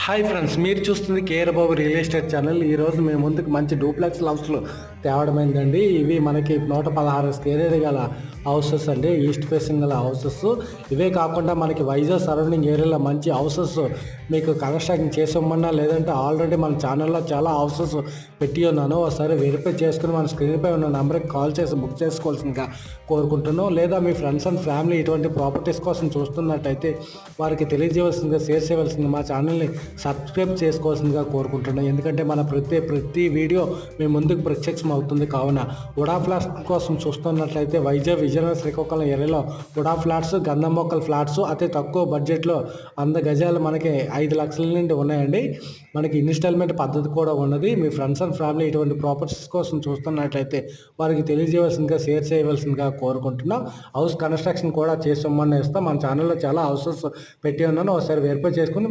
Hi friends, మీరు చూస్తుంది KR బాబు real estate channel. ఈరోజు మేము ముందుకు మంచి డూప్లెక్స్ హౌస్లు తేవడమైందండి. ఇవి మనకి 116 స్క్వేర్ ఏరియా గల హౌసెస్ అండి, ఈస్ట్ ఫేసింగ్ గల హౌసెస్. ఇవే కాకుండా మనకి వైజాగ్ సరౌండింగ్ ఏరియాలో మంచి హౌసెస్ మీకు కన్స్ట్రక్షన్ చేసి ఇవ్వమన్నా, లేదంటే ఆల్రెడీ మన ఛానల్లో చాలా హౌసెస్ పెట్టి ఉన్నాను. ఒకసారి వెరిఫై చేసుకుని మన స్క్రీన్పై ఉన్న నెంబర్కి కాల్ చేసి బుక్ చేసుకోవాల్సిందిగా కోరుకుంటున్నాం. లేదా మీ ఫ్రెండ్స్ అండ్ ఫ్యామిలీ ఇటువంటి ప్రాపర్టీస్ కోసం చూస్తున్నట్టయితే వారికి తెలియజేయవలసిందిగా, షేర్ చేయవలసిందిగా, మా ఛానల్ని సబ్స్క్రైబ్ చేసుకోవాల్సిందిగా కోరుకుంటున్నాం. ఎందుకంటే మన ప్రతి వీడియో మీ ముందుకు ప్రత్యక్షం అవుతుంది. కావున వుడా ఫ్లాట్స్ కోసం చూస్తున్నట్లయితే వైజాగ్, విజయనగరం, శ్రీకాకుళం ఏరియాలో వుడా ఫ్లాట్స్, గంధం మొక్కల ఫ్లాట్స్ అతి తక్కువ బడ్జెట్లో 100 గజాలు మనకి 5 లక్షల నుండి ఉన్నాయండి. మనకి ఇన్స్టాల్మెంట్ పద్ధతి కూడా ఉన్నది. మీ ఫ్రెండ్స్ అండ్ ఫ్యామిలీ ఇటువంటి ప్రాపర్టీస్ కోసం చూస్తున్నట్లయితే వారికి తెలియజేయవలసిందిగా, షేర్ చేయవలసిందిగా కోరుకుంటున్నాం. హౌస్ కన్స్ట్రక్షన్ కూడా చేసి ఇస్తాం. మన ఛానల్లో చాలా హౌసెస్ పెట్టి ఉన్నాను. ఒకసారి వెరిఫై చేసుకుని